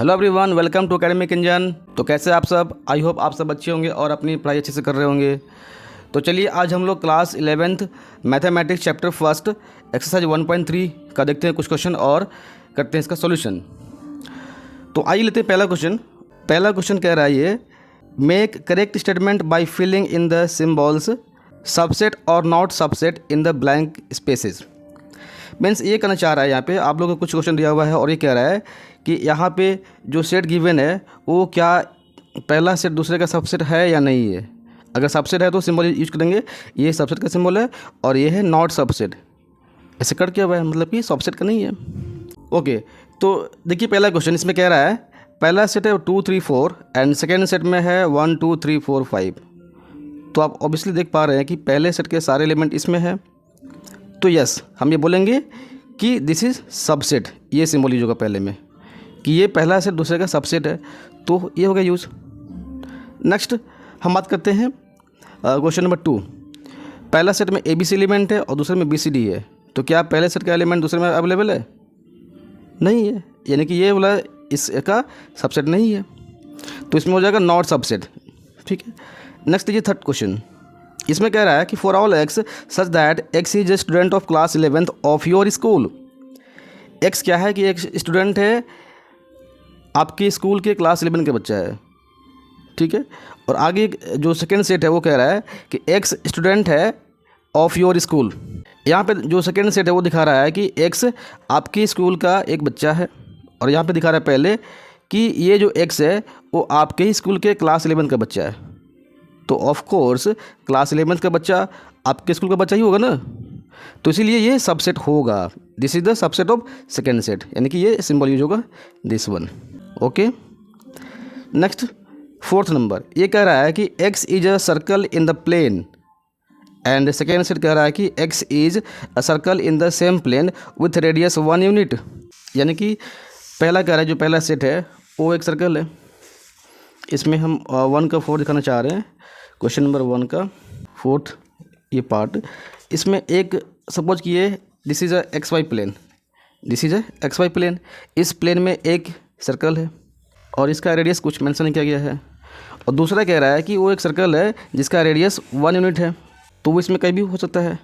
Hello everyone, welcome to academic engine. तो कैसे आप सब? आई होप आप सब अच्छे होंगे और अपनी पढ़ाई अच्छे से कर रहे होंगे। तो चलिए आज हम लोग class 11th mathematics chapter first exercise 1.3 का देखते हैं कुछ क्वेश्चन और करते हैं इसका सॉल्यूशन। तो आइए लेते हैं पहला क्वेश्चन। पहला क्वेश्चन कह रहा है ये, make correct statement by filling in the symbols subset और not subset in the blank spaces. Means ये कहना चाह रहा है, यहाँ पे आप लोगों को कुछ क्वेश्चन दिया हुआ है और ये कह रहा है कि यहाँ पे जो सेट गिवन है वो क्या पहला सेट दूसरे का सबसेट है या नहीं है। अगर सबसेट है तो सिंबल यूज करेंगे, ये सबसेट का सिंबल है और ये है नॉट सबसेट। ऐसे कट किया हुआ है, मतलब कि सबसेट का नहीं है। ओके, तो देखिए पहला क्वेश्चन इसमें कह रहा है पहला सेट है 2 3 4 एंड सेकेंड सेट में है 1 2 3 4 5। तो आप ऑब्वियसली देख पा रहे हैं कि पहले सेट के सारे एलिमेंट इसमें है, तो यस हम ये बोलेंगे कि दिस इज़ सबसेट। ये सिंबल यूज होगा पहले में कि ये पहला सेट दूसरे का सबसेट है, तो ये हो गया यूज़। नेक्स्ट हम बात करते हैं क्वेश्चन नंबर 2। पहला सेट में ABC एलिमेंट है और दूसरे में BCD है, तो क्या पहले सेट का एलिमेंट दूसरे में अवेलेबल है? नहीं है, यानी कि ये वाला इसका सबसेट नहीं है, तो इसमें हो जाएगा नॉट सबसेट। ठीक है। नेक्स्ट ये थर्ड क्वेश्चन, इसमें कह रहा है कि for all x such that X is a student of class 11th of your school. X क्या है कि एक स्टूडेंट है, आपके स्कूल के क्लास 11 का बच्चा है। ठीक है। और आगे जो सेकेंड सेट है वो कह रहा है कि एक्स स्टूडेंट है ऑफ योर स्कूल। यहाँ पे जो सेकेंड सेट है वो दिखा रहा है कि एक्स आपके स्कूल का एक बच्चा है, और यहाँ पे दिखा रहा है पहले कि ये जो एक्स है वो आपके ही स्कूल के क्लास 11 का बच्चा है। तो ऑफ कोर्स क्लास 11 का बच्चा आपके स्कूल का बच्चा ही होगा ना, तो इसीलिए ये सबसेट होगा। This is the subset of second set, यानी कि ये सिंबल यूज होगा this one. Okay. Next fourth number, ये कह रहा है कि x is a circle in the plane and second set कह रहा है कि x is a circle in the same plane with radius 1 unit. यानी कि पहला कह रहा है जो पहला सेट है वो एक सर्कल है। इसमें हम 1 का 4 दिखाना चाह रहे हैं। क्वेश्चन नंबर 1 का फोर्थ ये पार्ट, इसमें एक सपोज किए this is a XY plane, this is a XY plane. इस प्लेन में एक सर्कल है और इसका रेडियस कुछ मेंशन नहीं किया गया है, और दूसरा कह रहा है कि वो एक सर्कल है जिसका रेडियस 1 यूनिट है, तो वो इसमें कहीं भी हो सकता है।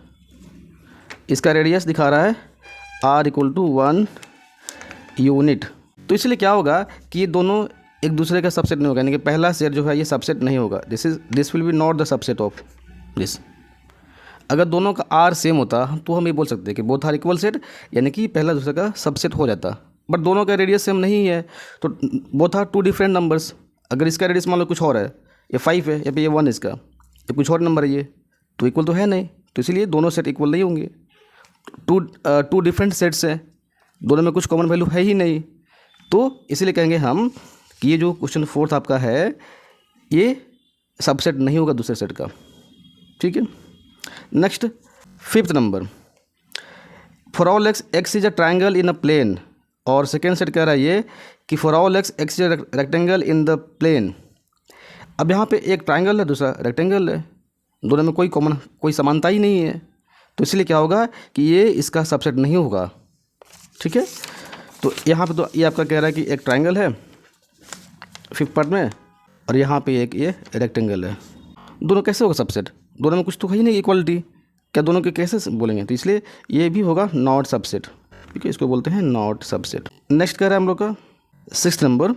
इसका रेडियस दिखा रहा है R = 1 यूनिट, तो इसलिए क्या होगा कि ये दोनों एक दूसरे का सबसेट नहीं होगा, यानी कि पहला सेट जो है ये सबसेट नहीं होगा। This will be not the subset of this. अगर दोनों का R सेम होता तो हम ये बोल सकते हैं कि बोथ आर इक्वल सेट, यानी कि पहला दूसरे का सबसेट हो जाता। बट दोनों का रेडियस सेम नहीं है, तो बोथ आर 2 डिफरेंट नंबर्स। अगर इसका रेडियस मान लो कुछ और है, ये 5 है या फिर ये 1 इसका, ये कुछ और नंबर है, ये तो इक्वल तो है नहीं, तो इसलिए दोनों सेट इक्वल नहीं होंगे। टू डिफरेंट सेट्स हैं, दोनों में कुछ कॉमन वैल्यू है ही नहीं, तो इसलिए कहेंगे हम कि ये जो क्वेश्चन फोर्थ आपका है ये सबसेट नहीं होगा दूसरे सेट का। ठीक है। Next fifth number, for all X is a triangle in a plane, और सेकेंड सेट कह रहा है ये कि for all X is a rectangle in the plane. अब यहाँ पे एक ट्राइंगल है दूसरा रेक्टेंगल है, दोनों में कोई समानता ही नहीं है, तो इसलिए क्या होगा कि ये इसका सबसेट नहीं होगा। ठीक है। तो यहाँ पे तो ये आपका कह रहा है कि एक ट्राइंगल है फिफ्थ पार्ट में, और यहाँ पे एक ये रेक्टेंगल है, दोनों कैसे होगा सबसेट? दोनों में कुछ तो है ही नहीं इक्वलिटी, क्या दोनों के कैसे बोलेंगे? तो इसलिए ये भी होगा नॉट सबसेट। ठीक है, इसको बोलते हैं नॉट सबसेट। नेक्स्ट कह रहा है हम लोग का सिक्स नंबर,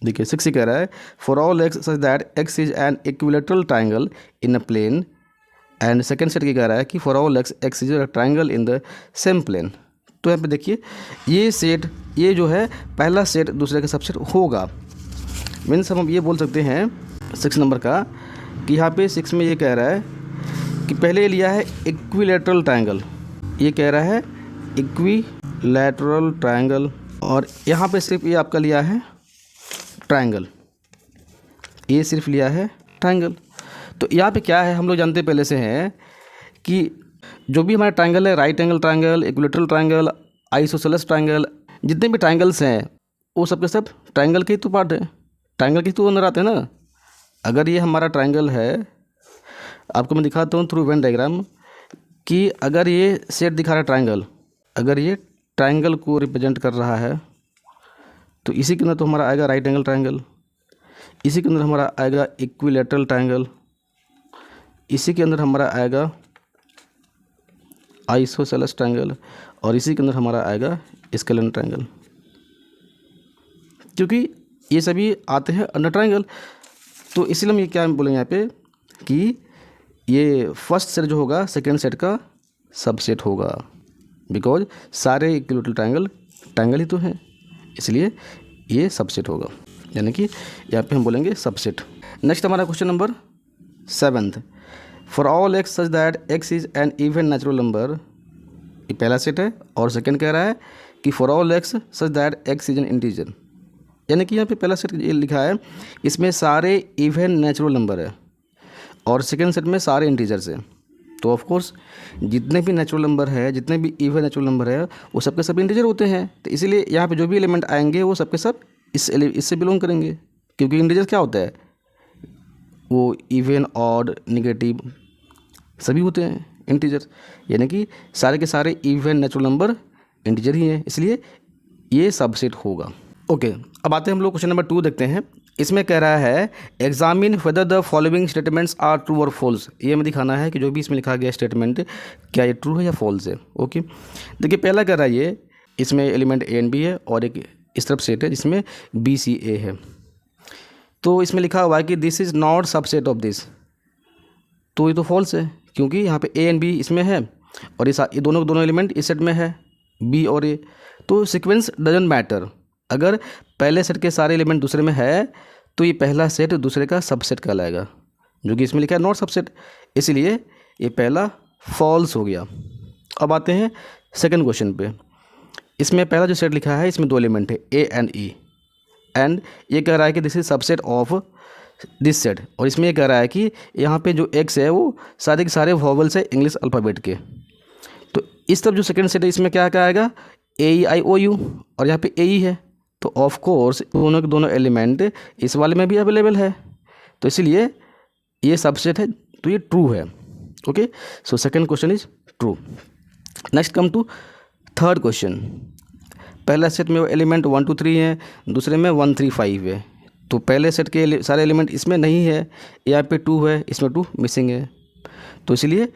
देखिए 6 ही कह रहा है for all x such that X is an equilateral triangle in a plane, and second set की कह रहा है कि for all X is a triangle in the same plane. तो यहाँ पे देखिए ये सेट, ये जो है पहला सेट दूसरे का सबसेट होगा। मीन्स हम ये बोल सकते हैं 6 नंबर का कि यहाँ पे 6 में ये कह रहा है कि पहले लिया है इक्विलेटरल ट्राइंगल, ये कह रहा है इक्विलेटरल ट्राइंगल, और यहाँ पे सिर्फ ये आपका लिया है ट्राइंगल, ये सिर्फ लिया है ट्राइंगल। तो यहाँ पे क्या है हम लोग जानते पहले से हैं कि जो भी हमारा ट्राइंगल है, right angle triangle, equilateral triangle, isosceles triangle, जितने भी ट्राइंगल्स हैं वो सब के सब ट्राइंगल के ही तो पार्ट है, ट्राइंगल के ही तो अंदर आते हैं ना। अगर ये हमारा ट्राइंगल है, आपको मैं दिखाता हूँ थ्रू वेन डायग्राम कि अगर ये सेट दिखा रहा है ट्राइंगल, अगर ये ट्राइंगल को रिप्रेजेंट कर रहा है, तो इसी के अंदर तो हमारा आएगा राइट एंगल ट्रायंगल, इसी के अंदर हमारा आएगा इक्विलैटरल ट्रायंगल, इसी के अंदर हमारा आएगा आइसोसेलेस ट्रायंगल, और इसी के अंदर हमारा आएगा स्केलेन ट्रायंगल, क्योंकि ये सभी आते हैं अंडर ट्रायंगल। तो इसलिए हम ये क्या बोलेंगे यहाँ पे कि ये फर्स्ट सेट जो होगा सेकेंड सेट का सबसेट होगा, बिकॉज सारे इक्विलैटरल ट्रायंगल ही तो हैं, इसलिए ये सबसेट होगा, यानी कि यहाँ पे हम बोलेंगे सबसेट। नेक्स्ट हमारा question number 7th, for all x such that X is N even natural number, ये पहला सेट है। और सेकेंड कह रहा है कि for all x such that X is N integer, यानी कि यहाँ पे पहला सेट ये लिखा है इसमें सारे इवन नेचुरल नंबर है और सेकेंड सेट में सारे इंटीजर्स हैं। तो ऑफ कोर्स जितने भी नेचुरल नंबर है, जितने भी इवन नेचुरल नंबर है, वो सबके सब इंटीजर होते हैं। तो इसीलिए यहाँ पे जो भी एलिमेंट आएंगे वो सबके सब इससे बिलोंग करेंगे, क्योंकि इंटीजर क्या होता है, वो इवन ऑड नेगेटिव सभी होते हैं इंटीजर, यानी कि सारे के सारे इवन नेचुरल नंबर इंटीजर ही हैं, इसलिए ये सबसेट होगा। ओके, अब आते हैं हम लोग क्वेश्चन नंबर 2 देखते हैं। इसमें कह रहा है examine whether the following statements are true और फॉल्स। ये हमें दिखाना है कि जो भी इसमें लिखा गया स्टेटमेंट क्या ये ट्रू है या फॉल्स है। ओके, देखिए पहला कह रहा है ये इसमें एलिमेंट ए एंड बी है और एक इस तरफ सेट है जिसमें बी सी ए है। तो इसमें लिखा हुआ है कि this is not subset of this, तो ये तो फॉल्स है, क्योंकि यहाँ पे ए एंड बी इसमें है और ये दोनों एलिमेंट इस सेट में है बी और ए। तो सीक्वेंस डजंट मैटर, अगर पहले सेट के सारे एलिमेंट दूसरे में है तो ये पहला सेट दूसरे का सबसेट कहलाएगा, जो कि इसमें लिखा है नॉट सबसेट, इसलिए ये पहला फॉल्स हो गया। अब आते हैं सेकंड क्वेश्चन पे। इसमें पहला जो सेट लिखा है इसमें 2 एलिमेंट है ए एंड ई, एंड ये कह रहा है कि this is subset of this set, और इसमें ये कह रहा है कि यहाँ पे जो एक्स है वो सारे के सारे वॉवल्स है इंग्लिश अल्फ़ाबेट के। तो इस तरफ जो सेकंड सेट है इसमें क्या क्या आएगा, ए ई आई ओ यू, और यहाँ पे ए ई है, तो ऑफ कोर्स दोनों के दोनों एलिमेंट इस वाले में भी अवेलेबल है, तो इसलिए ये सबसेट है, तो ये ट्रू है। Okay, so second question is true. Next come to third question. पहला सेट में एलिमेंट 1 2 3 है, दूसरे में 1 3 5 है। तो पहले सेट के सारे एलिमेंट इसमें नहीं है, यहाँ पे 2 है, इसमें 2 मिसिंग है, तो इसलिए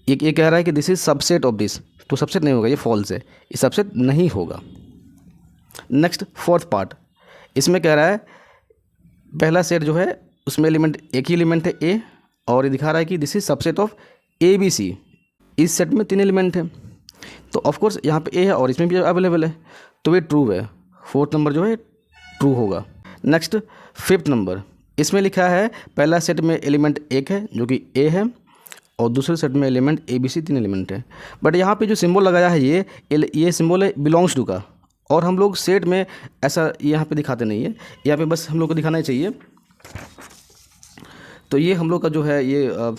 ये कह रहा है कि this is subset of this, तो सबसेट नहीं होगा, ये फॉल्स है, ये सबसेट नहीं होगा। नेक्स्ट फोर्थ पार्ट, इसमें कह रहा है पहला सेट जो है उसमें एलिमेंट एक ही एलिमेंट है ए, और ये दिखा रहा है कि this is subset of A B C, इस सेट में 3 एलिमेंट हैं, तो ऑफ कोर्स यहाँ पे ए है और इसमें भी अवेलेबल है, तो ये ट्रू है, फोर्थ नंबर जो है ट्रू होगा। नेक्स्ट फिफ्थ नंबर, इसमें लिखा है पहला सेट में एलिमेंट एक है जो कि ए है, और दूसरे सेट में element A B C 3 element है। बट यहाँ पे जो सिंबल लगाया है ये सिंबल है बिलोंग्स टू का, और हम लोग सेट में ऐसा यहाँ पे दिखाते नहीं है, यहाँ पे बस हम लोग को दिखाना ही चाहिए। तो ये हम लोग का जो है ये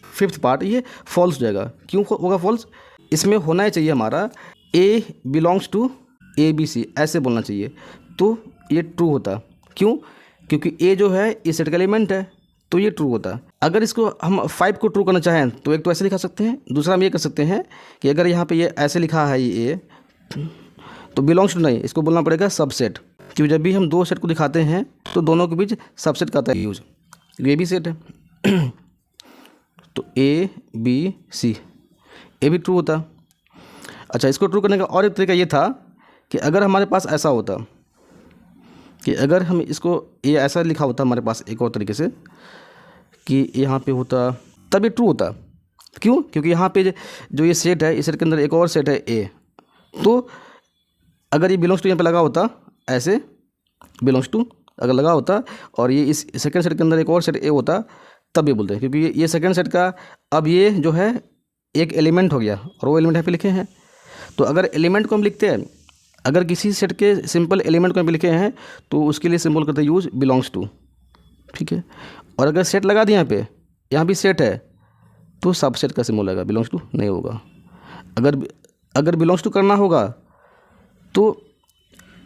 फिफ्थ पार्ट ये फॉल्स हो जाएगा। क्यों होगा फॉल्स, इसमें होना ही चाहिए हमारा A belongs to A B C, ऐसे बोलना चाहिए, तो ये ट्रू होता। क्यों, क्योंकि ए जो है इस सेट का एलिमेंट है, तो ये ट्रू होता। अगर इसको हम 5 को ट्रू करना चाहें तो एक तो ऐसे लिखा सकते हैं, दूसरा हम ये कर सकते हैं कि अगर यहाँ पे ये ऐसे लिखा है ये ए, तो बिलोंग्स टू नहीं, इसको बोलना पड़ेगा सबसेट, क्योंकि जब भी हम 2 सेट को दिखाते हैं तो दोनों के बीच सबसेट का आता है यूज। ये भी सेट है तो ए बी सी, ये भी ट्रू होता। अच्छा, इसको ट्रू करने का और एक तरीका ये था कि अगर हमारे पास ऐसा होता कि अगर हम इसको ये ऐसा लिखा होता हमारे पास एक और तरीके से कि यहाँ पे होता, तब ये ट्रू होता। क्यों, क्योंकि यहाँ पे जो ये सेट है इस सेट के अंदर एक और सेट है ए, तो अगर ये बिलोंग्स टू यहाँ पे लगा होता, ऐसे बिलोंग्स टू अगर लगा होता और ये इस सेकंड सेट के अंदर एक और सेट ए होता, तब ये बोलते हैं, क्योंकि ये सेकंड सेट का अब ये जो है एक एलिमेंट हो गया और वो एलिमेंट यहाँ पे लिखे हैं। तो अगर एलिमेंट को हम लिखते हैं, अगर किसी सेट के सिंपल एलिमेंट को हम लिखे हैं तो उसके लिए सिंबल करते हैं यूज बिलोंग्स टू, ठीक है। और अगर सेट लगा दिया यहाँ भी सेट है तो सब सेट का सिंबल लगेगा, बिलोंग्स टू नहीं होगा। अगर बिलोंग्स टू करना होगा तो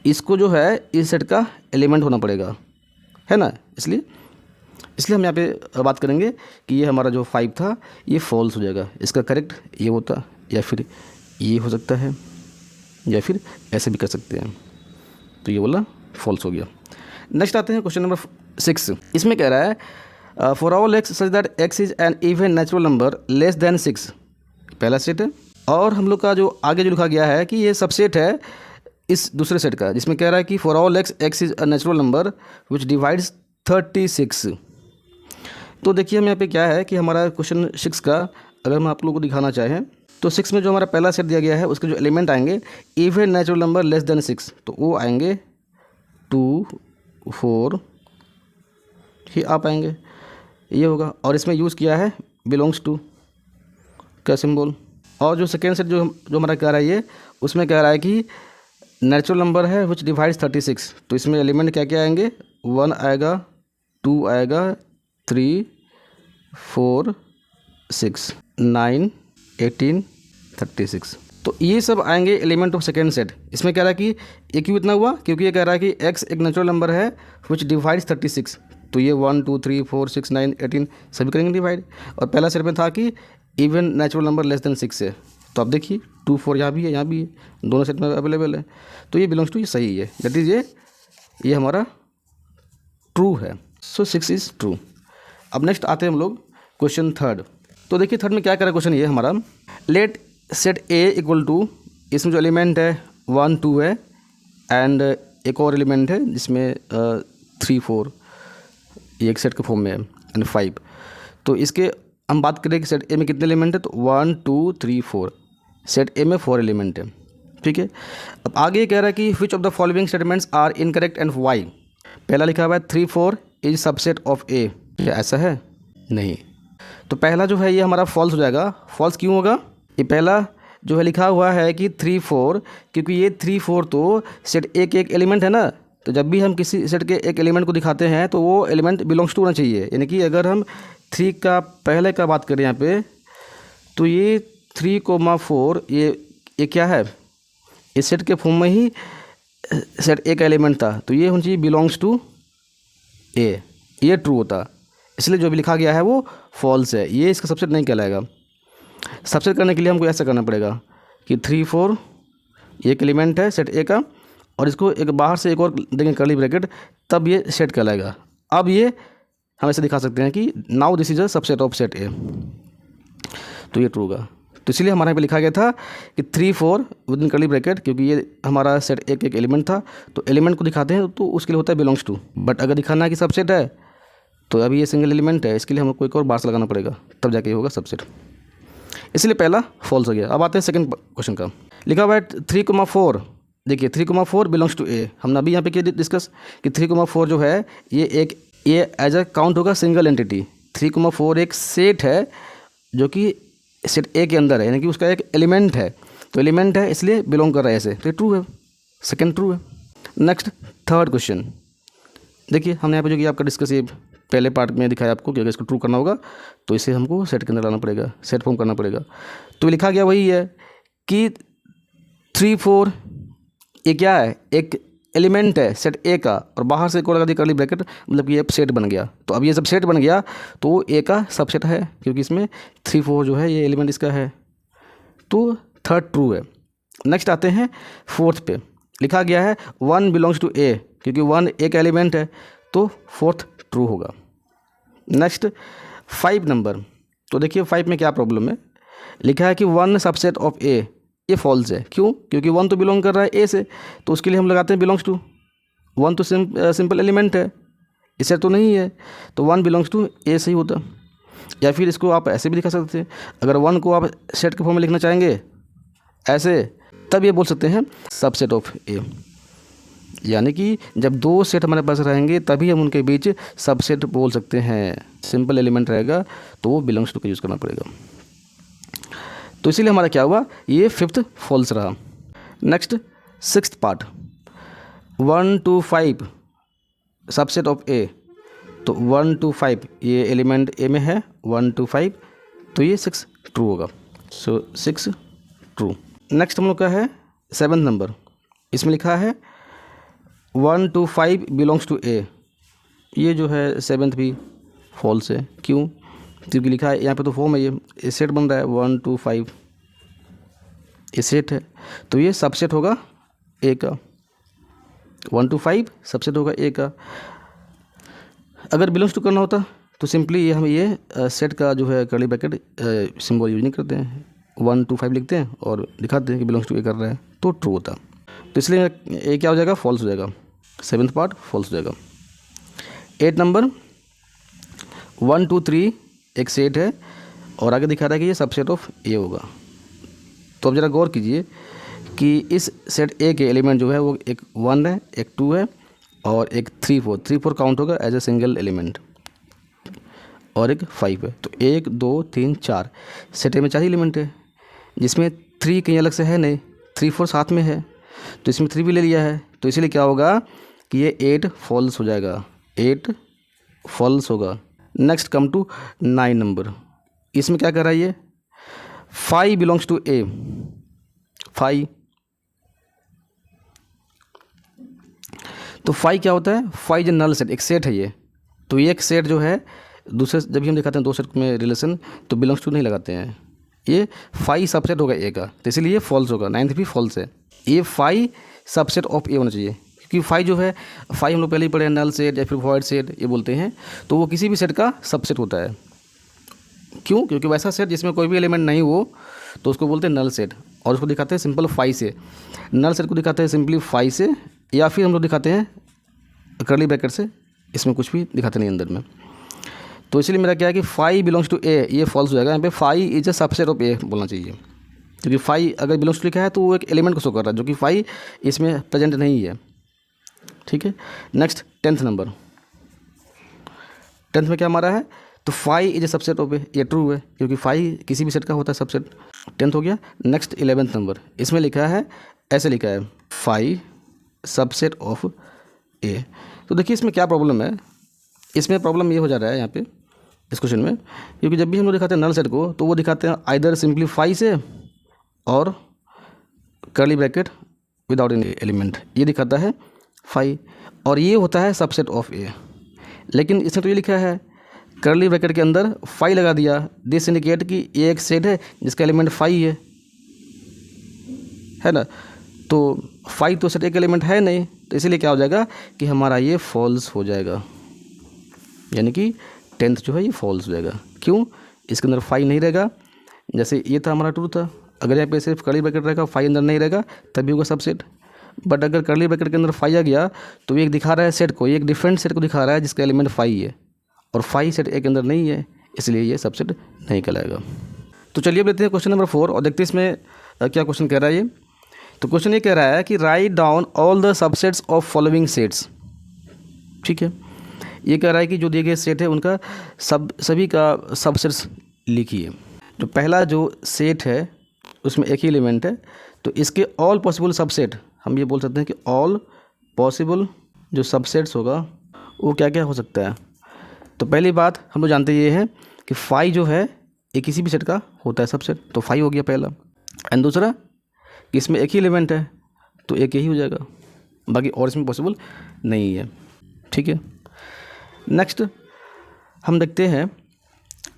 इसको जो है इस सेट का एलिमेंट होना पड़ेगा, है ना। इसलिए हम यहाँ पे बात करेंगे कि ये हमारा जो 5 था ये फॉल्स हो जाएगा। इसका करेक्ट ये होता, या फिर ये हो सकता है, या फिर ऐसे भी कर सकते हैं। तो ये बोला फॉल्स हो गया। नेक्स्ट आते हैं क्वेश्चन नंबर 6। इसमें कह रहा है for all x such that X is N even natural number less than 6, पहला सेट है। और हम लोग का जो आगे जो लिखा गया है कि ये सबसेट है इस दूसरे सेट का, जिसमें कह रहा है कि for all X is a natural number which divides 36। तो देखिए हम यहाँ पे क्या है कि हमारा क्वेश्चन 6 का अगर हम आप लोगों को दिखाना चाहें तो 6 में जो हमारा पहला सेट दिया गया है उसके जो एलिमेंट आएंगे even natural number less than 6, तो वो आएंगे 2 4 ही आ पाएंगे, ये होगा। और इसमें यूज़ किया है बिलोंग्स टू का सिंबल। और जो सेकेंड सेट जो हमारा कह रहा है ये, उसमें कह रहा है कि नेचुरल नंबर है विच डिवाइड्स 36, तो इसमें एलिमेंट क्या क्या आएंगे, 1 आएगा, 2 आएगा, 3 4 6 9 18 36, तो ये सब आएंगे एलिमेंट ऑफ सेकेंड सेट। इसमें कह रहा है कि ये क्यों इतना हुआ, क्योंकि ये कह रहा है कि x एक नेचुरल नंबर है विच डिवाइड्स 36, तो ये 1 2 3 4 6 9 18 सभी करेंगे डिवाइड। और पहला सेट में था कि even natural number less than 6 है, तो आप देखिए 2 4 यहाँ भी है, यहाँ भी है, दोनों सेट में अवेलेबल है, तो ये बिलोंग्स टू ये सही है, दैट इज़ ये हमारा ट्रू है। सो 6 इज़ ट्रू। अब नेक्स्ट आते हैं हम लोग क्वेश्चन 3। तो देखिए 3 में क्या करा क्वेश्चन ये हमारा, let set A equal to, इसमें जो एलिमेंट है 1 2 है एंड एक और एलिमेंट है जिसमें 3 4, ये एक सेट के फॉर्म में है एंड 5। तो इसके हम बात करें कि सेट ए में कितने एलिमेंट है, तो 1 2 3 4, सेट ए में 4 एलिमेंट है, ठीक है। अब आगे कह रहा है कि which of the following statements are incorrect and why. पहला लिखा हुआ है 3 4 इज सबसेट ऑफ ए, क्या ऐसा है, नहीं। तो पहला जो है ये हमारा फॉल्स हो जाएगा। फॉल्स क्यों होगा, ये पहला जो है लिखा हुआ है कि 3 4, क्योंकि ये 3 4 तो सेट ए के एक एलिमेंट है ना, तो जब भी हम किसी सेट के एक एलिमेंट को दिखाते हैं तो वो एलिमेंट बिलोंग्स टू होना चाहिए। यानी कि अगर हम 3 का पहले का बात करें यहाँ पे, तो ये 3 4 ये क्या है, इस सेट के फॉर्म में ही सेट ए का एलिमेंट था, तो ये होना चाहिए बिलोंग्स टू ए, ये ट्रू होता, इसलिए जो भी लिखा गया है वो फॉल्स है, ये इसका सबसेट नहीं कहलाएगा। सबसेट करने के लिए हमको ऐसा करना पड़ेगा कि 3 4 एक एलिमेंट है सेट ए का, और इसको एक बाहर से एक और देंगे कर्ली ब्रैकेट, तब ये सेट कहलाएगा। अब ये हम ऐसे दिखा सकते हैं कि now this is a subset of set ए, तो ये ट्रू होगा। तो इसलिए हमारे यहाँ पे लिखा गया था कि 3 4 विद इन कर्ली ब्रैकेट, क्योंकि ये हमारा सेट ए एक एलिमेंट था, तो एलिमेंट को दिखाते हैं तो उसके लिए होता है बिलोंग्स टू। बट अगर दिखाना है कि सबसेट है, तो अभी ये सिंगल एलिमेंट है, इसके लिए हमको एक और बार से लगाना पड़ेगा, तब जाके होगा सबसेट, इसलिए पहला फॉल्स हो गया। अब आते हैं सेकंड क्वेश्चन का, लिखा हुआ है 3 4, देखिए 3 4 बिलोंग्स टू ए। हमने अभी यहाँ पे क्या डिस्कस कि 3 4 जो है ये एज अ काउंट होगा सिंगल एंटिटी। 3 4 एक सेट है जो कि सेट ए के अंदर है, यानी कि उसका एक एलिमेंट है, तो एलिमेंट है इसलिए बिलोंग कर रहा है ऐसे, तो ये ट्रू है, सेकंड ट्रू है। नेक्स्ट थर्ड क्वेश्चन, देखिए हमने यहाँ पे जो कि आपका डिस्कस ये पहले पार्ट में दिखाया आपको कि अगर इसको ट्रू करना होगा तो इसे हमको सेट के अंदर लाना पड़ेगा, सेट फॉर्म करना पड़ेगा। तो लिखा गया वही है कि 3 4 ये क्या है, एक एलिमेंट है सेट ए का, और बाहर से एक और लगा दी कर्ली ब्रैकेट, मतलब कि ये सेट बन गया। तो अब ये सब सेट बन गया तो ए का सबसेट है, क्योंकि इसमें 3 4 जो है ये एलिमेंट इसका है, तो थर्ड ट्रू है। नेक्स्ट आते हैं फोर्थ पे, लिखा गया है 1 बिलोंग्स टू ए, क्योंकि 1 एक एलिमेंट है, तो फोर्थ ट्रू होगा। नेक्स्ट 5 नंबर, तो देखिए 5 में क्या प्रॉब्लम है, लिखा है कि 1 सबसेट ऑफ ए, ये फॉल्स है। क्यों, क्योंकि 1 तो बिलोंग कर रहा है ए से, तो उसके लिए हम लगाते हैं बिलोंग्स टू। 1 तो सिंपल एलिमेंट है, इससे तो नहीं है, तो 1 बिलोंग्स टू ए से ही होता। या फिर इसको आप ऐसे भी दिखा सकते हैं, अगर 1 को आप सेट के फॉर्म में लिखना चाहेंगे ऐसे, तब ये बोल सकते हैं सबसेट ऑफ ए। यानी कि जब 2 सेट हमारे पास रहेंगे तभी हम उनके बीच सबसेट बोल सकते हैं। सिंपल एलिमेंट रहेगा तो वो बिलोंग्स टू का यूज़ करना पड़ेगा। तो इसीलिए हमारा क्या हुआ, ये फिफ्थ फॉल्स रहा। Next sixth part, 1 2 5 subset of A, तो 1 2 5 ये एलिमेंट ए में है, 1 2 5, तो ये 6 ट्रू होगा। सो 6 ट्रू। नेक्स्ट हम लोग का है 7 नंबर, इसमें लिखा है 1 2 5 बिलोंग्स टू ए, ये जो है 7th भी फॉल्स है। क्यों, क्योंकि लिखा है यहाँ पे तो फॉर्म है, ये सेट बन रहा है 1 2 5, ये सेट है, तो ये सबसेट होगा ए का, 1 to 5 सबसेट होगा ए का। अगर बिलोंग्स टू करना होता तो सिंपली हम ये सेट का जो है कर्ली ब्रैकेट सिंबल यूज नहीं करते हैं, 1 to 5 लिखते हैं और दिखाते हैं कि बिलोंग्स टू ए कर रहा है, तो ट्रू होता। तो इसलिए ए क्या हो जाएगा, फॉल्स हो जाएगा, 7th पार्ट फॉल्स हो जाएगा। 8 नंबर 1 2 3 एक सेट है और आगे दिखा रहा है कि ये सबसेट ऑफ ए होगा। तो अब ज़रा गौर कीजिए कि इस सेट ए के एलिमेंट जो है वो एक 1 है, एक 2 है और एक 3 4 काउंट होगा एज ए सिंगल एलिमेंट, और एक 5 है। तो 1 2 3 4 सेट ए में 4 एलिमेंट है, जिसमें 3 कहीं अलग से है नहीं, 3 4 साथ में है, तो इसमें 3 भी ले लिया है। तो इसीलिए क्या होगा कि ये 8 फॉल्स हो जाएगा, 8 फॉल्स होगा। नेक्स्ट कम टू 9 नंबर, इसमें क्या कर रहा है ये, 5 बिलोंग्स टू ए, 5। तो 5 क्या होता है, 5 जो नल सेट, एक सेट है ये। तो ये एक सेट जो है दूसरे, जब भी हम दिखाते हैं दो सेट में रिलेशन तो बिलोंग्स टू नहीं लगाते हैं, ये 5 सबसेट होगा ए का, तो इसीलिए ये फॉल्स होगा, 9th भी फॉल्स है। ये 5 सबसेट ऑफ ए होना चाहिए, क्योंकि 5 जो है, 5 हम लोग पहले ही पढ़े हैं, नल सेट या फिर वॉइड सेट ये बोलते हैं, तो वो किसी भी सेट का सबसेट होता है। क्यों, क्योंकि वैसा सेट जिसमें कोई भी एलिमेंट नहीं हो तो उसको बोलते हैं नल सेट, और उसको दिखाते हैं सिंपल 5 से। नल सेट को दिखाते हैं सिंपली 5 से, या फिर हम लोग दिखाते हैं कर्ली ब्रैकेट से, इसमें कुछ भी दिखाते नहीं अंदर में। तो इसलिए मेरा क्या है कि 5 बिलोंग्स टू ए, ये फॉल्स हो जाएगा। यहाँ पे 5 इज अ सबसेट ऑफ ए बोलना चाहिए, क्योंकि 5 अगर बिलोंग्स टू लिखा है तो वो एक एलिमेंट को शो कर रहा है, जो कि 5 इसमें प्रेजेंट नहीं है। ठीक है। नेक्स्ट 10th नंबर, 10th में क्या हमारा है, तो 5 इज ए सबसेट ऑफ ए, ये ट्रू है, क्योंकि 5 किसी भी सेट का होता है सबसेट। 10th हो गया। नेक्स्ट 11th नंबर, इसमें लिखा है, ऐसे लिखा है 5 सबसेट ऑफ ए। तो देखिए इसमें क्या प्रॉब्लम है, इसमें प्रॉब्लम ये हो जा रहा है यहाँ पे इस क्वेश्चन में, क्योंकि जब भी हम लोग दिखाते हैं नल सेट को तो वो दिखाते हैं आइदर सिंपली 5 से और curly bracket without any element, ये दिखाता है 5, और ये होता है सबसेट ऑफ ए। लेकिन इसमें तो ये लिखा है कर्ली ब्रैकेट के अंदर 5 लगा दिया, दिस इंडिकेट कि ये एक सेट है जिसका एलिमेंट 5 है ना। तो 5 तो सेट एक एलिमेंट है नहीं, तो इसीलिए क्या हो जाएगा कि हमारा ये फॉल्स हो जाएगा, यानी कि 10th जो है ये फॉल्स हो जाएगा। क्यों, इसके अंदर 5 नहीं रहेगा, जैसे ये था हमारा ट्रू था। अगर यहाँ पे सिर्फ कर्ली ब्रैकेट रहेगा, 5 अंदर नहीं रहेगा, तभी होगा सबसेट। बट अगर कर्ली ब्रैकेट के अंदर 5 आ गया तो ये एक दिखा रहा है सेट को, ये एक डिफरेंट सेट को दिखा रहा है जिसका एलिमेंट 5 है, और 5 सेट एक अंदर नहीं है, इसलिए ये सबसेट नहीं कहलाएगा। तो चलिए अब लेते हैं क्वेश्चन नंबर 4 और देखते हैं इसमें क्या क्वेश्चन कह रहा है ये। तो क्वेश्चन ये कह रहा है कि write down all the subsets of following sets. ठीक है, ये कह रहा है कि जो दिए गए सेट है उनका सभी का सबसेट्स लिखिए। जो पहला जो सेट है उसमें एक ही एलिमेंट है, तो इसके ऑल पॉसिबल सबसेट, हम ये बोल सकते हैं कि ऑल पॉसिबल जो सबसेट्स होगा वो क्या क्या हो सकता है। तो पहली बात हम लोग जानते ये है कि 5 जो है ये किसी भी सेट का होता है सबसेट, तो 5 हो गया पहला। एंड दूसरा कि इसमें एक ही एलिमेंट है, तो एक ही हो जाएगा, बाकी और इसमें पॉसिबल नहीं है। ठीक है। नेक्स्ट हम देखते हैं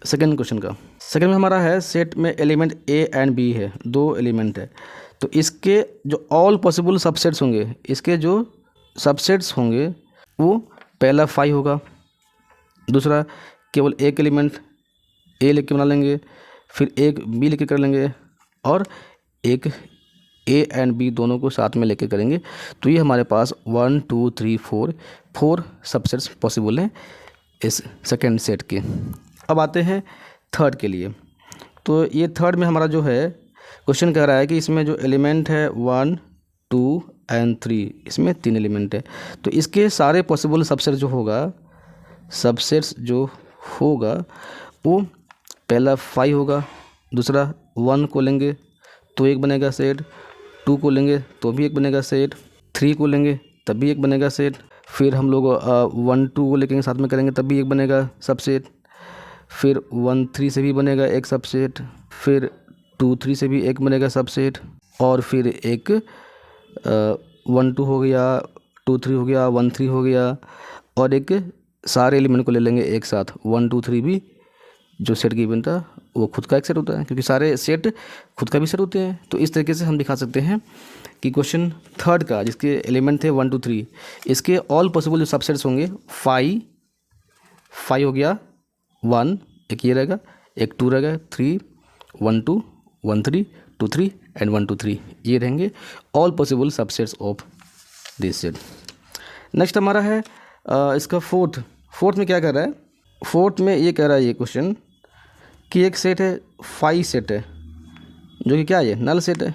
सेकंड क्वेश्चन का। सेकंड में हमारा है सेट में एलिमेंट ए एंड बी है, 2 एलिमेंट है, तो इसके जो ऑल पॉसिबल सबसेट्स होंगे, इसके जो सबसेट्स होंगे वो पहला 5 होगा, दूसरा केवल एक एलिमेंट ए लेके बना लेंगे, फिर एक बी लेके कर लेंगे, और एक ए एंड बी दोनों को साथ में लेके करेंगे। तो ये हमारे पास 1 2 3 4 सबसेट्स पॉसिबल हैं इस सेकेंड सेट के। अब आते हैं थर्ड के लिए। तो ये थर्ड में हमारा जो है क्वेश्चन कह रहा है कि इसमें जो एलिमेंट है 1 2 एंड 3, इसमें 3 एलिमेंट है, तो इसके सारे पॉसिबल सबसेट जो होगा, सबसेट्स जो होगा वो पहला 5 होगा, दूसरा 1 को लेंगे तो एक बनेगा सेट, 2 को लेंगे तो भी एक बनेगा सेट, 3 को लेंगे तब भी एक बनेगा सेट, फिर हम लोग 1 2 को लेके साथ में करेंगे तब भी एक बनेगा सबसेट, फिर 1 3 से भी बनेगा एक सबसेट, फिर 2 3 से भी एक बनेगा सबसेट, और फिर एक 1 2 हो गया, 2 3 हो गया, 1 3 हो गया, और एक सारे एलिमेंट को ले लेंगे एक साथ, 1 2 3 भी जो सेट गिवन था वो खुद का एक सेट होता है, क्योंकि सारे सेट खुद का भी सेट होते हैं। तो इस तरीके से हम दिखा सकते हैं कि क्वेश्चन थर्ड का जिसके एलिमेंट थे 1 2 3, इसके ऑल पॉसिबल जो सबसेट्स होंगे 5 हो गया 1, एक ये रहेगा, एक 2 रहेगा, 3 1 2 1 3 2 3 एंड 1 2 3, ये रहेंगे all possible subsets of this set. Next हमारा है इसका फोर्थ में क्या कर रहा है, फोर्थ में ये कह रहा है ये क्वेश्चन कि एक सेट है 5 सेट है जो कि क्या है, नल सेट है,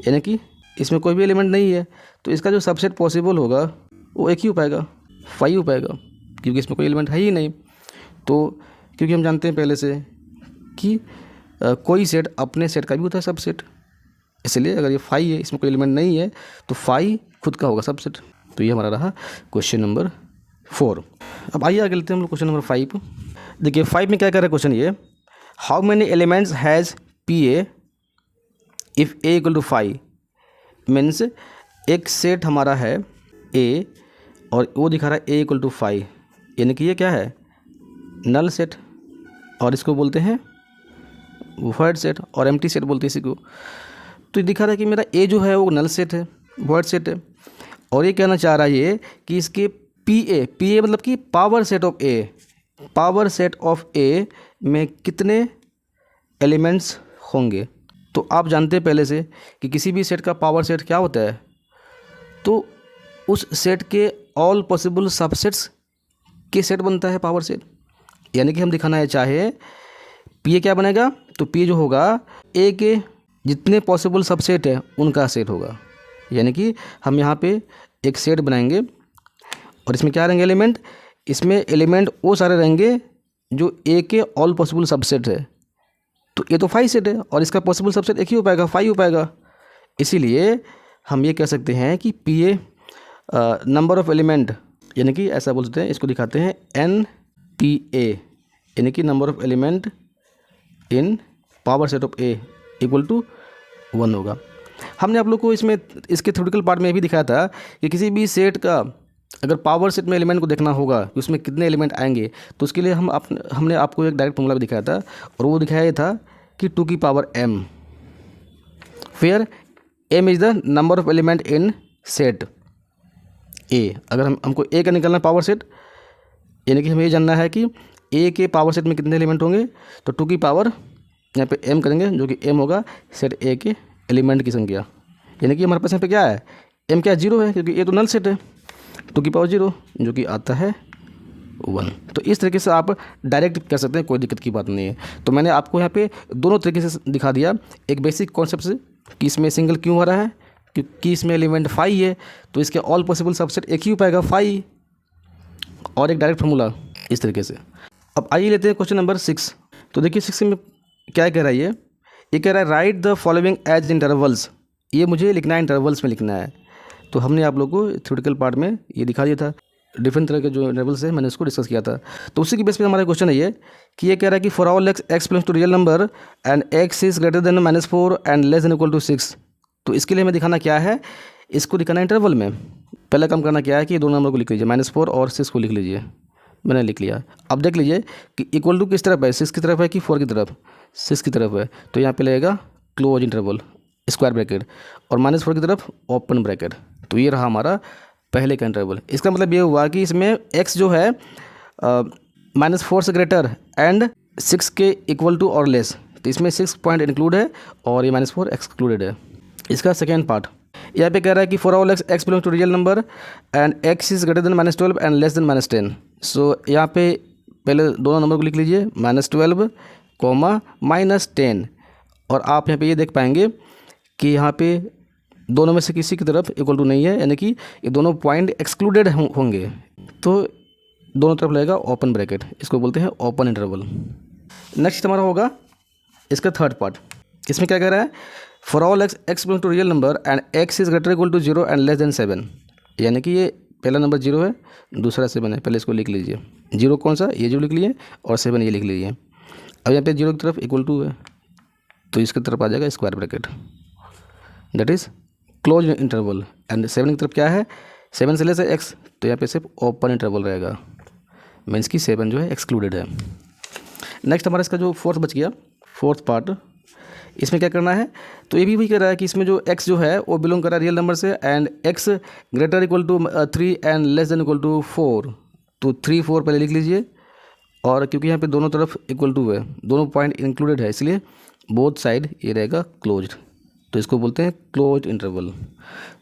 यानी कि इसमें कोई भी एलिमेंट नहीं है, तो इसका जो सबसेट पॉसिबल होगा वो एक ही हो पाएगा, 5 हो पाएगा, क्योंकि इसमें कोई एलिमेंट है ही नहीं। तो क्योंकि हम जानते हैं पहले से कि कोई सेट अपने सेट का भी होता है सबसेट, इसलिए अगर ये 5 है, इसमें कोई एलिमेंट नहीं है, तो 5 खुद का होगा सबसेट। तो ये हमारा रहा क्वेश्चन नंबर 4। अब आइए आगे लेते हैं हम लोग क्वेश्चन नंबर 5। देखिए 5 में क्या कर रहा है क्वेश्चन ये, how many elements has P A if A equal to 5, means एक सेट हमारा है ए और वो दिखा रहा है ए इक्वल टू 5, यानी कि ये क्या है, नल सेट, और इसको बोलते हैं वॉइड सेट और एम्प्टी सेट बोलते हैं इसी को। तो ये दिखा रहा है कि मेरा ए जो है वो नल सेट है, वॉइड सेट है, और ये कहना चाह रहा है ये कि इसके पी ए मतलब कि पावर सेट ऑफ ए में कितने एलिमेंट्स होंगे। तो आप जानते हैं पहले से कि किसी भी सेट का पावर सेट क्या होता है, तो उस सेट के ऑल पॉसिबल सबसेट्स के सेट बनता है पावर सेट। यानी कि हम दिखाना है चाहे पी ए क्या बनेगा, तो पी जो होगा ए के जितने पॉसिबल सबसेट है उनका सेट होगा। यानी कि हम यहाँ पे एक सेट बनाएंगे और इसमें क्या रहेंगे एलिमेंट, इसमें एलिमेंट वो सारे रहेंगे जो ए के ऑल पॉसिबल सबसेट है। तो ये तो 5 सेट है और इसका पॉसिबल सबसेट एक ही हो पाएगा, 5 हो पाएगा। इसीलिए हम ये कह सकते हैं कि P A number of element, यानी कि ऐसा बोल सकते हैं, इसको दिखाते हैं एन पी ए, यानी कि number of element in power set of A equal to 1 होगा। हमने आप लोग को इसमें इसके थ्योरेटिकल पार्ट में भी दिखाया था कि किसी भी सेट का अगर पावर सेट में एलिमेंट को देखना होगा कि उसमें कितने एलिमेंट आएंगे, तो उसके लिए हमने आपको एक डायरेक्ट फॉर्मूला भी दिखाया था, और वो दिखाया था कि 2 की power m, where m is the number of element in set A. अगर हमको ए का निकालना पावर सेट, यानी कि हमें ये जानना है कि ए के पावर सेट में कितने एलिमेंट होंगे, तो 2 की पावर यहाँ पे m करेंगे, जो कि m होगा सेट ए के एलिमेंट की संख्या। यानी कि हमारे पास यहाँ पे क्या है, m क्या 0 है, क्योंकि ए तो नल सेट है, 2 की पावर 0 जो कि आता है 1। तो इस तरीके से आप डायरेक्ट कर सकते हैं, कोई दिक्कत की बात नहीं है। तो मैंने आपको यहाँ पे दोनों तरीके से दिखा दिया, एक बेसिक कॉन्सेप्ट से कि इसमें सिंगल क्यों हो रहा है, क्योंकि इसमें एलिमेंट 5 है, तो इसके ऑल पॉसिबल सबसेट एक ही हो पाएगा 5, और एक डायरेक्ट फार्मूला इस तरीके से। अब आइए लेते हैं क्वेश्चन नंबर 6। तो देखिए 6 में क्या कह रहा है ये कह रहा है write the following as intervals. ये मुझे लिखना है, इंटरवल्स में लिखना है। तो हमने आप लोग को थ्योरेटिकल पार्ट में ये दिखा दिया था, डिफरेंट तरह के जो इंटरवल्स है मैंने उसको डिस्कस किया था। तो उसी की बेस पे हमारा क्वेश्चन है ये कि ये कह रहा है कि for all x belongs to real number and x is greater than -4 and less than equal to 6। तो इसके लिए हमें दिखाना क्या है, इसको दिखाना इंटरवल में। पहला काम करना क्या है कि दोनों नंबर को लिख लीजिए, -4 और 6 को लिख लीजिए। मैंने लिख लिया। अब देख लीजिए कि इक्वल टू किस तरफ है, 6 की तरफ है कि 4 की तरफ, 6 की तरफ है। तो यहाँ पे लगेगा क्लोज इंटरवल स्क्वायर ब्रैकेट, और -4 की तरफ ओपन ब्रैकेट। तो ये रहा हमारा पहले का इंटरवल। इसका मतलब ये हुआ कि इसमें x जो है -4 से ग्रेटर एंड 6 के इक्वल टू और लेस, तो इसमें 6 पॉइंट इंक्लूड है और ये -4 एक्सक्लूडेड है। इसका सेकेंड पार्ट यहाँ पे कह रहा है कि for all x belongs to real number and x is greater than -12 and less than -10। So यहाँ पे पहले दोनों नंबर को लिख लीजिए, -12 -10, और आप यहाँ पे ये देख पाएंगे कि यहाँ पे दोनों में से किसी की तरफ इक्वल टू नहीं है, यानी कि ये दोनों पॉइंट एक्सक्लूडेड होंगे। तो दोनों तरफ लगेगा ओपन ब्रैकेट, इसको बोलते हैं ओपन इंटरवल। नेक्स्ट हमारा होगा इसका थर्ड पार्ट। इसमें क्या कह रहा है, for all x belong to real number and x is greater equal to 0 and less than 7। यानी कि ये पहला नंबर 0 है, दूसरा 7 है। पहले इसको लिख लीजिए, 0 कौन सा, ये जो लिख लिए, और 7 ये लिख लीजिए। अब यहाँ पे 0 की तरफ इक्वल टू है, तो इसकी तरफ आ जाएगा square bracket, that is close interval. And 7 की तरफ क्या है, 7 से लेस है x, तो यहाँ पे सिर्फ ओपन इंटरवल रहेगा, मीन्स कि 7 जो है एक्सक्लूडेड है। नेक्स्ट हमारा इसका जो फोर्थ बच गया, फोर्थ पार्ट, इसमें क्या करना है, तो ये भी वही कर रहा है कि इसमें जो x जो है वो बिलोंग कर रहा है रियल नंबर से, and x greater equal to 3 and less than equal to 4, तो 3 4 पहले लिख लीजिए, और क्योंकि यहाँ पे दोनों तरफ इक्वल टू है, दोनों पॉइंट इंक्लूडेड है, इसलिए बोथ साइड ये रहेगा क्लोज्ड, तो इसको बोलते हैं क्लोज्ड इंटरवल।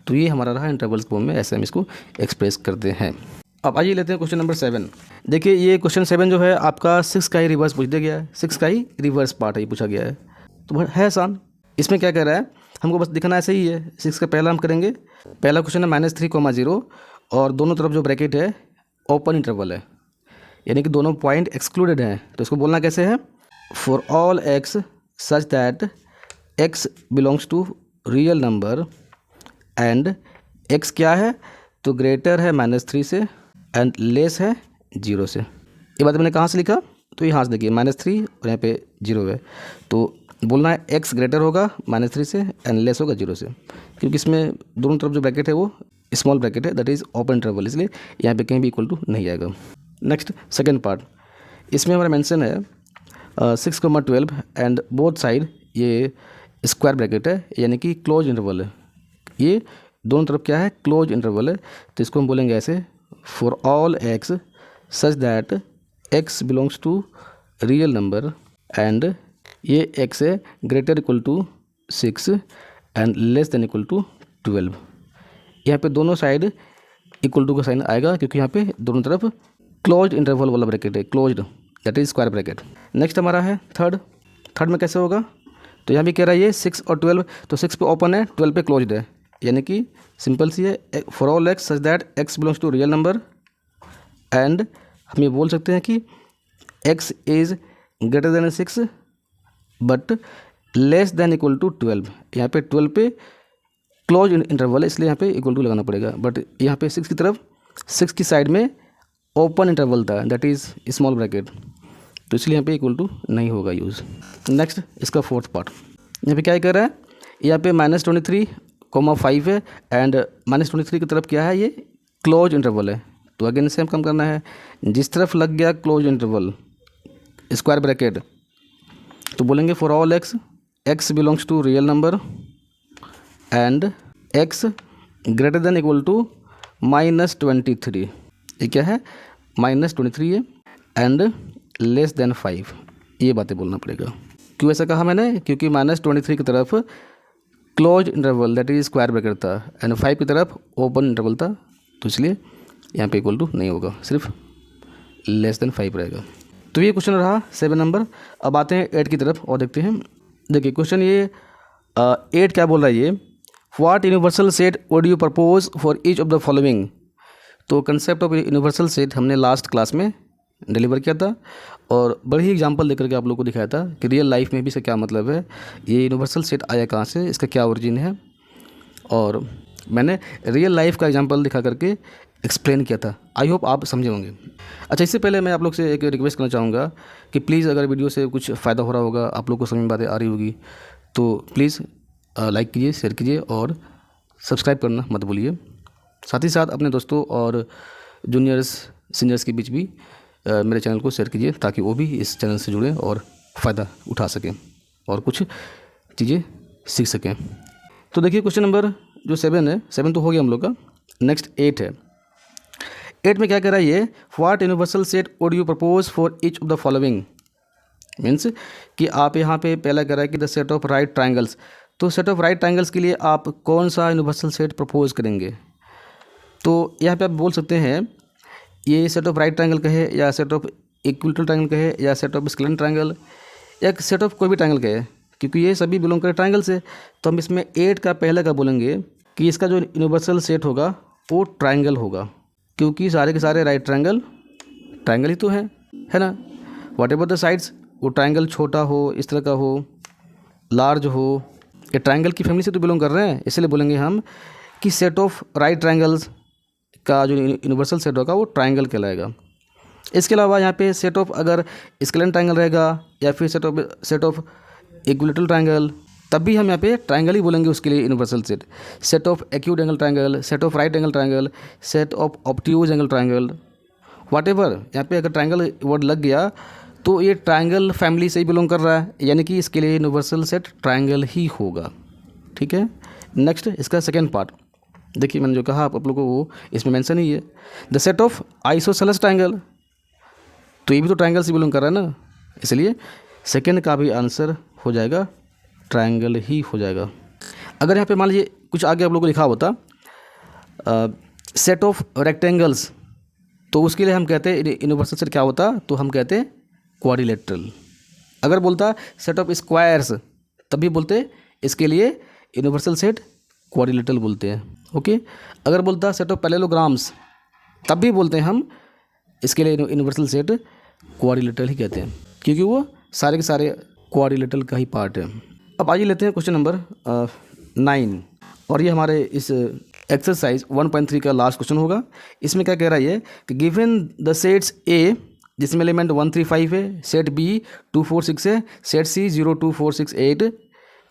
तो ये हमारा रहा इंटरवल्स फॉर्म में, ऐसे हम इसको एक्सप्रेस करते हैं। अब आइए लेते हैं क्वेश्चन नंबर 7। देखिए ये क्वेश्चन 7 जो है आपका 6 का ही रिवर्स पूछ दिया गया है, 6 का ही रिवर्स पार्ट है ये पूछा गया है, तो है आसान। इसमें क्या कह रहा है, हमको बस दिखाना ऐसे ही है। 6 का पहला हम करेंगे, पहला क्वेश्चन है -3, 0 और दोनों तरफ जो ब्रैकेट है ओपन इंटरवल है, यानी कि दोनों पॉइंट एक्सक्लूडेड हैं, तो इसको बोलना कैसे है, for all x such that x belongs to real number and x क्या है, तो ग्रेटर है -3 से एंड लेस है 0 से। ये बात मैंने कहाँ से लिखा, तो यहाँ से देखिए -3 और यहाँ पे 0 है, तो बोलना है x ग्रेटर होगा -3 से एंड लेस होगा 0 से, क्योंकि इसमें दोनों तरफ जो ब्रैकेट है वो स्मॉल ब्रैकेट है, दैट इज़ ओपन इंटरवल, इसलिए यहाँ पे कहीं भी इक्वल टू नहीं आएगा। नेक्स्ट सेकंड पार्ट, इसमें हमारा मेंशन है 6, 12 एंड बोथ साइड ये स्क्वायर ब्रैकेट है, यानी कि क्लोज इंटरवल है, ये दोनों तरफ क्या है क्लोज इंटरवल है, तो इसको हम बोलेंगे ऐसे, for all x such that x belongs to real number and ये x है greater equal to 6 and less than equal to 12। यहाँ पे दोनों साइड इक्वल टू का साइन आएगा, क्योंकि यहाँ पे दोनों तरफ क्लोज्ड इंटरवल वाला ब्रैकेट है, closed that is square bracket. Next हमारा है थर्ड में कैसे होगा, तो यहाँ भी कह रहा है ये 6 और 12, तो 6 पे ओपन है 12 पे क्लोज्ड है, यानी कि सिंपल सी है, for all x such that x belongs to real number and हम ये बोल सकते हैं कि x is greater than 6 but less than equal to 12। यहाँ पे 12 पे क्लोज इंटरवल है, इसलिए यहाँ पे इक्वल टू लगाना पड़ेगा, बट यहाँ पे 6 की तरफ 6 की साइड में ओपन इंटरवल था, दैट इज़ स्मॉल ब्रैकेट, तो इसलिए यहाँ पे इक्वल टू नहीं होगा यूज़। नेक्स्ट इसका फोर्थ पार्ट, यहाँ पे क्या कर रहा है, यहाँ पे -23, 5 है एंड -23 की तरफ क्या है, ये क्लोज इंटरवल है, तो अगेन से हम कम करना है, जिस तरफ लग गया क्लोज इंटरवल स्क्वायर ब्रैकेट, तो बोलेंगे for all x belongs to real number and x greater than equal to -23, ये क्या है -23 है एंड लेस देन 5, ये बातें बोलना पड़ेगा। क्यों ऐसा कहा मैंने, क्योंकि -23 की तरफ close interval that is square bracket था एंड 5 की तरफ ओपन इंटरवल था, तो इसलिए यहाँ पे इक्वल टू नहीं होगा, सिर्फ लेस देन 5 रहेगा। तो ये क्वेश्चन रहा 7 नंबर। अब आते हैं 8 की तरफ और देखते हैं। देखिए क्वेश्चन ये 8 क्या बोल रहा है, ये what universal set would you propose for each of the following. तो कंसेप्ट ऑफ यूनिवर्सल सेट हमने लास्ट क्लास में डिलीवर किया था और बड़ी ही एग्जांपल देकर के आप लोगों को दिखाया था कि रियल लाइफ में भी इसका क्या मतलब है, ये यूनिवर्सल सेट आया कहाँ से, इसका क्या ओरिजिन है, और मैंने रियल लाइफ का एग्जांपल दिखा करके एक्सप्लेन किया था। आई होप आप समझे होंगे। अच्छा, इससे पहले मैं आप लोग से एक रिक्वेस्ट करना चाहूँगा कि प्लीज़ अगर वीडियो से कुछ फ़ायदा हो रहा होगा, आप लोग को समझ में बातें आ रही होगी, तो प्लीज़ लाइक कीजिए, शेयर कीजिए और सब्सक्राइब करना मत भूलिए। साथ ही साथ अपने दोस्तों और जूनियर्स सीनियर्स के बीच भी मेरे चैनल को शेयर कीजिए, ताकि वो भी इस चैनल से जुड़ें और फ़ायदा उठा सकें और कुछ चीज़ें सीख सकें। तो देखिए क्वेश्चन नंबर जो 7 है, 7 तो हो गया हम लोग का। नेक्स्ट 8 है। 8 में क्या कह रहा है, ये what universal set would you propose for each of the following. Means कि आप यहाँ पे पहला कह रहा है कि the set of right triangles, तो सेट ऑफ राइट ट्राइंगल्स के लिए आप कौन सा यूनिवर्सल सेट प्रपोज करेंगे। तो यहाँ पे आप बोल सकते हैं ये सेट ऑफ राइट ट्राइंगल कहे या सेट ऑफ इक्विलेटरल ट्राइंगल कहे या सेट ऑफ स्केलेटल ट्राइंगल या सेट ऑफ कोई भी ट्राइंगल कहे, क्योंकि ये सभी बिलोंग करे ट्राइंगल से। तो हम इसमें 8 का पहले का बोलेंगे कि इसका जो यूनिवर्सल सेट होगा वो ट्राइंगल होगा, क्योंकि सारे के सारे राइट ट्राइंगल ही तो है ना। वॉट एवर द साइड्स, वो ट्राइंगल छोटा हो, इस तरह का हो, लार्ज हो, ये ट्राइंगल की फैमिली से तो बिलोंग कर रहे हैं, इसलिए बोलेंगे हम कि सेट ऑफ राइट ट्राइंगल्स का जो यूनिवर्सल सेट होगा वो ट्राइंगल कहलाएगा। इसके अलावा यहाँ पे सेट ऑफ अगर स्केलेटल ट्राइंगल रहेगा या फिर सेट ऑफ इक्विलेटरल ट्राइंगल, तब भी हम यहाँ पे ट्राइंगल ही बोलेंगे उसके लिए universal set. Set of acute angle triangle, set of right angle triangle, set of obtuse angle triangle, whatever यहाँ पे अगर ट्राइंगल वर्ड लग गया तो ये ट्रायंगल फैमिली से ही बिलोंग कर रहा है, यानी कि इसके लिए यूनिवर्सल सेट ट्रायंगल ही होगा। ठीक है, नेक्स्ट इसका सेकेंड पार्ट देखिए, मैंने जो कहा आप लोगों को वो इसमें मेंशन ही है। The set of isosceles triangle, तो ये भी तो ट्रायंगल से बिलोंग कर रहा है ना, इसलिए सेकेंड का भी आंसर हो जाएगा ट्रायंगल ही हो जाएगा। अगर यहाँ पे मान लीजिए कुछ आगे आप लोगों को लिखा होता सेट ऑफ रेक्टेंगल्स, तो उसके लिए हम कहते हैं यूनिवर्सल सेट क्या होता, तो हम कहते हैं क्वाड्रिलेटरल। अगर बोलता सेट ऑफ स्क्वायर्स, तब भी बोलते इसके लिए यूनिवर्सल सेट क्वाड्रिलेटरल बोलते हैं। ओके, अगर बोलता सेट ऑफ पैरेललोग्राम्स, तब भी बोलते हैं हम इसके लिए यूनिवर्सल सेट क्वाड्रिलेटरल ही कहते हैं, क्योंकि वो सारे के सारे क्वाड्रिलेटरल का ही पार्ट है। अब आइए लेते हैं क्वेश्चन नंबर 9, और ये हमारे इस एक्सरसाइज 1.3 का लास्ट क्वेश्चन होगा। इसमें क्या कह रहा है ये कि गिवन द सेट्स ए जिसमें एलिमेंट 1 3 5 है, सेट बी 2 4 6 है, सेट सी 0 2 4 6 8,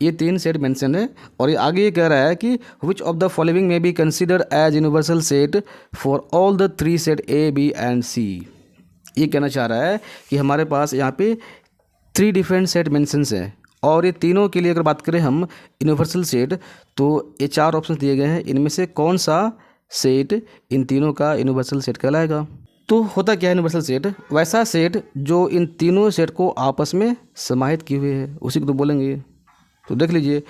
ये 3 सेट मेंशन है। और ये आगे ये कह रहा है कि which of the following may be considered as universal set for all the 3 set A B and C. ये कहना चाह रहा है कि हमारे पास यहाँ पे 3 डिफरेंट सेट मेंशंस हैं, और ये तीनों के लिए अगर बात करें हम यूनिवर्सल सेट, तो ये 4 ऑप्शन दिए गए हैं, इनमें से कौन सा सेट इन तीनों का यूनिवर्सल सेट कहलाएगा। तो होता क्या है यूनिवर्सल सेट, वैसा सेट जो इन तीनों सेट को आपस में समाहित किए हुए है, उसी को तो बोलेंगे। तो देख लीजिए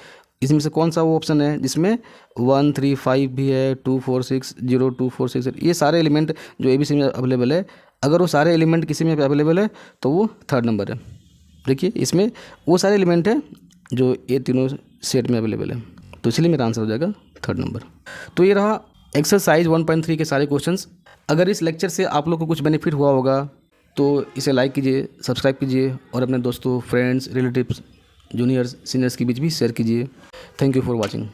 इसमें से कौन सा वो ऑप्शन है जिसमें 1 3 5 भी है, 2 4 6 0 2 4 6 8, ये सारे एलिमेंट जो ABC में अवेलेबल है, अगर वो सारे एलिमेंट किसी में अवेलेबल है तो वो थर्ड नंबर है। देखिए इसमें वो सारे एलिमेंट हैं जो ये तीनों सेट में अवेलेबल है, तो इसलिए मेरा आंसर हो जाएगा थर्ड नंबर। तो ये रहा एक्सरसाइज 1.3 के सारे क्वेश्चंस। अगर इस लेक्चर से आप लोग को कुछ बेनिफिट हुआ होगा तो इसे लाइक कीजिए, सब्सक्राइब कीजिए, और अपने दोस्तों, फ्रेंड्स, रिलेटिव्स, जूनियर्स, सीनियर्स के बीच भी शेयर कीजिए। Thank you for watching.